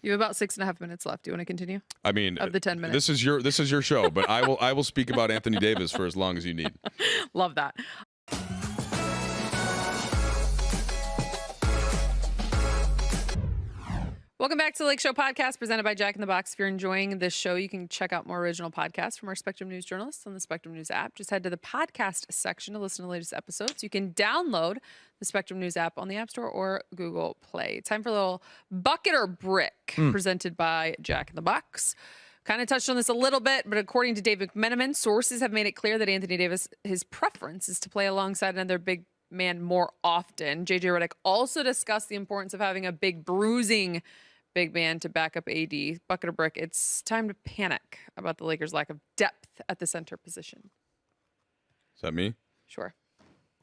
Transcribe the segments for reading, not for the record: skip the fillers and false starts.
You have about 6.5 minutes left. Do you want to continue? I mean, of the 10 minutes. This is your show, but I will speak about Anthony Davis for as long as you need. Love that. Welcome back to the Lakeshow podcast presented by Jack in the Box. If you're enjoying this show, you can check out more original podcasts from our Spectrum News journalists on the Spectrum News app. Just head to the podcast section to listen to the latest episodes. You can download the Spectrum News app on the App Store or Google Play. Time for a little bucket or brick presented by Jack in the Box. Kind of touched on this a little bit, but according to Dave McMenamin, sources have made it clear that Anthony Davis, his preference is to play alongside another big man more often. JJ Redick also discussed the importance of having a big bruising big man to back up AD. Bucket or brick, it's time to panic about the Lakers' lack of depth at the center position. Is that me? Sure.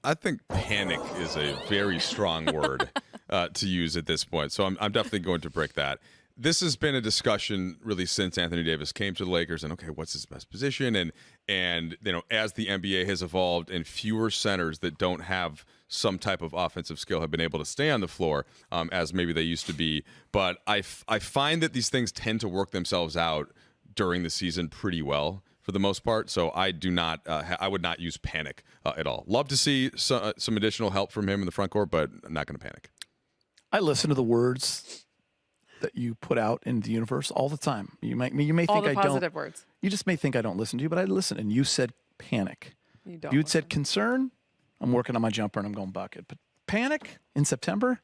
I think panic is a very strong word to use at this point. So I'm definitely going to brick that. This has been a discussion really since Anthony Davis came to the Lakers and, okay, what's his best position? And you know, as the NBA has evolved and fewer centers that don't have some type of offensive skill have been able to stay on the floor as maybe they used to be. But I find that these things tend to work themselves out during the season pretty well for the most part. So I do not, I would not use panic at all. Love to see some additional help from him in the front court, but I'm not going to panic. I listen to the words that you put out in the universe all the time. You may think all the I positive don't. Words. You just may think I don't listen to you, but I listen. And you said panic. You don't. You had said concern. I'm working on my jumper and I'm going bucket. But panic in September?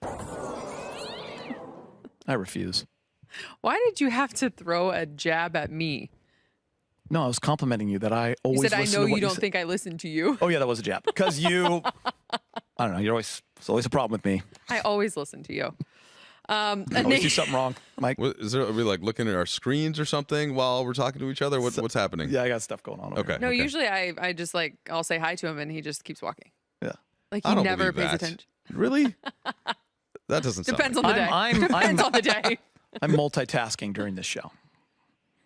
I refuse. Why did you have to throw a jab at me? No, I was complimenting you that I always You said, I listen know to what you don't said. think I listen to you. Oh, yeah, that was a jab. Because you, I don't know, it's always a problem with me. I always listen to you. I always do something wrong, Mike. Are we like looking at our screens or something while we're talking to each other? What's happening? Yeah, I got stuff going on. Okay. No, okay. usually I just like, I'll say hi to him and he just keeps walking. Yeah. Like I he don't never believe pays that. attention. Really? That doesn't sound Depends like on the day. Depends on the day. I'm multitasking during this show.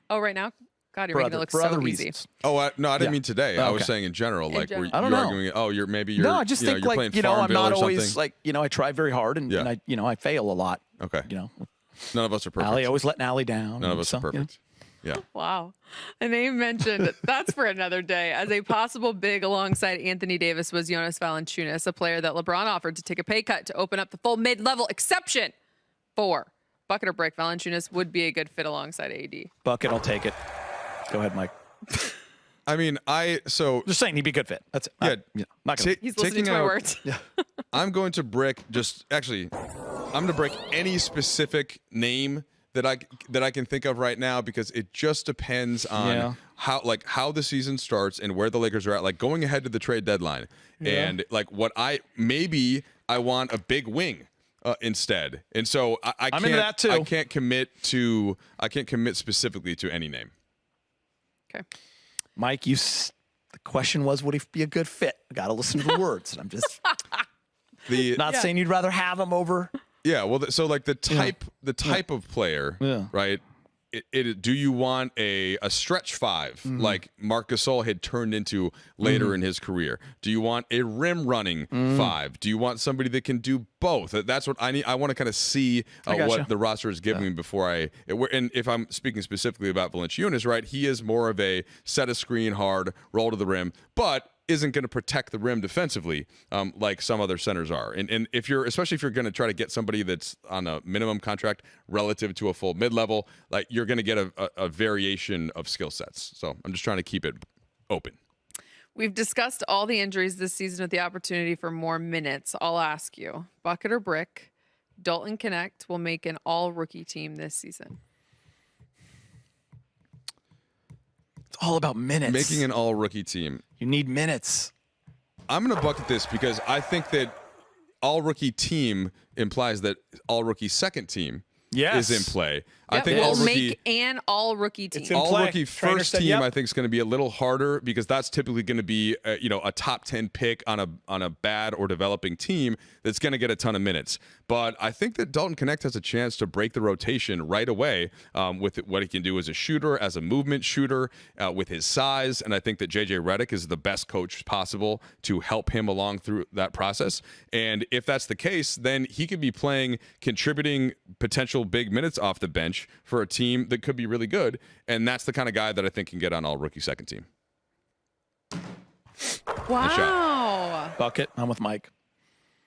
Oh, right now? God, you're making it look for so other easy. reasons. Oh, no, I didn't Yeah. mean today. Oh, I was okay. saying in general. Like, general. were I don't you know. arguing? Oh, maybe you're. No, I just think you're like, playing I'm Farmville not or always something. like, I try very hard and, Yeah. and I fail a lot. Okay. None of us are perfect. Allie, always letting Allie down. None of us so, are perfect. Yeah. Wow. And they mentioned, that's for another day, as a possible big alongside Anthony Davis was Jonas Valanciunas, a player that LeBron offered to take a pay cut to open up the full mid-level exception for. Bucket or brick, Valanciunas would be a good fit alongside AD. Bucket, I'll take it. Go ahead, Mike. I mean, Just saying he'd be a good fit. That's it. Yeah. Not gonna. He's listening to my words. Yeah. I'm going to brick. I'm going to brick any specific name that I can think of right now because it just depends on how the season starts and where the Lakers are at. Like going ahead to the trade deadline, and like I want a big wing. Instead, and so I can't. into that too. I can't commit specifically to any name. Okay. Mike, the question was, would he be a good fit? I got to listen to the words. And I'm just not saying you'd rather have him over. Yeah, well, so like the type of player, right? Do you want a stretch five like Marc Gasol had turned into later in his career? Do you want a rim running five? Do you want somebody that can do both? That's what I need. I want to kind of see what the roster is giving me before and if I'm speaking specifically about Valanciunas, right? He is more of a set a screen hard, roll to the rim, but isn't going to protect the rim defensively like some other centers are. And especially if you're going to try to get somebody that's on a minimum contract relative to a full mid-level, like you're going to get a variation of skill sets. So I'm just trying to keep it open. We've discussed all the injuries this season with the opportunity for more minutes. I'll ask you, bucket or brick, Dalton Knecht will make an all-rookie team this season. It's all about minutes. Making an all-rookie team. You need minutes. I'm going to bucket this because I think that all-rookie team implies that all-rookie second team is in play. I think we'll all-rookie make an all-rookie team. all-rookie Trainer first said team yep. I think is going to be a little harder because that's typically going to be a top 10 pick on a bad or developing team that's going to get a ton of minutes. But I think that Dalton Knecht has a chance to break the rotation right away with what he can do as a shooter, as a movement shooter, with his size. And I think that JJ Redick is the best coach possible to help him along through that process. And if that's the case, then he could be playing contributing potential big minutes off the bench for a team that could be really good. And that's the kind of guy that I think can get on all rookie second team. Wow. Bucket. I'm with Mike.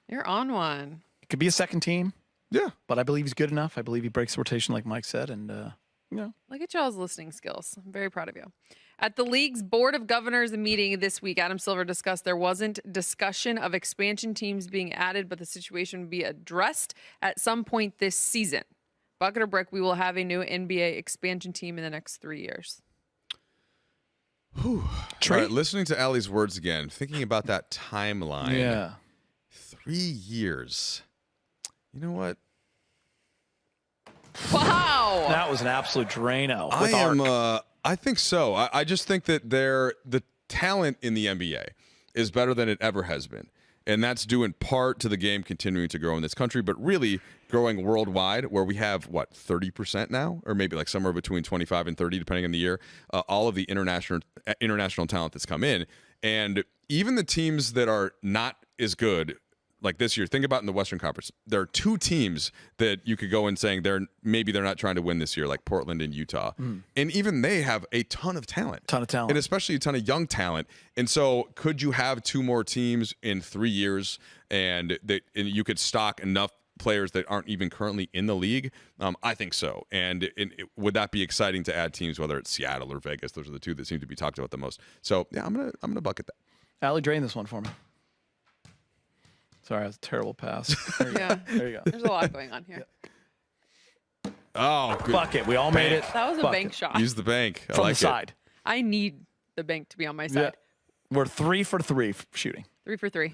You're on one. It could be a second team. Yeah. But I believe he's good enough. I believe he breaks the rotation like Mike said. And, Look at y'all's listening skills. I'm very proud of you. At the league's Board of Governors meeting this week, Adam Silver discussed there wasn't discussion of expansion teams being added, but the situation would be addressed at some point this season. Bucket or brick, we will have a new NBA expansion team in the next 3 years. All right, listening to Allie's words again, thinking about that timeline. Yeah. 3 years. You know what? Wow. That was an absolute Drano. I think so. I just think that the talent in the NBA is better than it ever has been. And that's due in part to the game continuing to grow in this country, but really growing worldwide, where we have, 30% now? Or maybe like somewhere between 25 and 30, depending on the year, all of the international talent that's come in. And even the teams that are not as good, like this year, think about in the Western Conference, there are 2 teams that you could go in saying they're not trying to win this year, like Portland and Utah. And even they have a ton of talent. And especially a ton of young talent. And so could you have 2 more teams in 3 years and you could stock enough players that aren't even currently in the league? I think so. And would that be exciting to add teams, whether it's Seattle or Vegas? Those are the 2 that seem to be talked about the most. So yeah, I'm gonna bucket that. Allie, drain this one for me. Sorry, that was a terrible pass. There you go. There's a lot going on here. Yeah. Oh, good. Bucket. We all made it. That was a bank shot. Use the bank. From the side. I need the bank to be on my side. Yeah. We're 3 for 3 shooting. 3 for 3.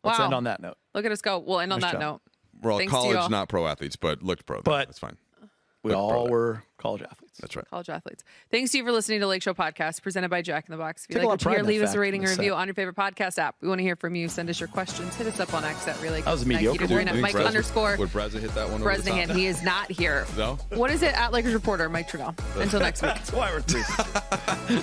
Let's wow. end on that note. Look at us go. We'll end on that note. We're all college, not pro athletes, but looked pro. But that's fine. We all were college athletes. That's right. College athletes. Thanks to you for listening to Lakeshow Podcast, presented by Jack in the Box. If you like what you hear, leave us a rating or review on your favorite podcast app. We want to hear from you. Send us your questions. Hit us up on X at Relay. That was a mediocre one. Mike _. Would Bresnahan hit that one? Bresnahan. He is not here. No? What is it at Lakers Reporter, Mike Trudell? Until next week. That's why we're 3.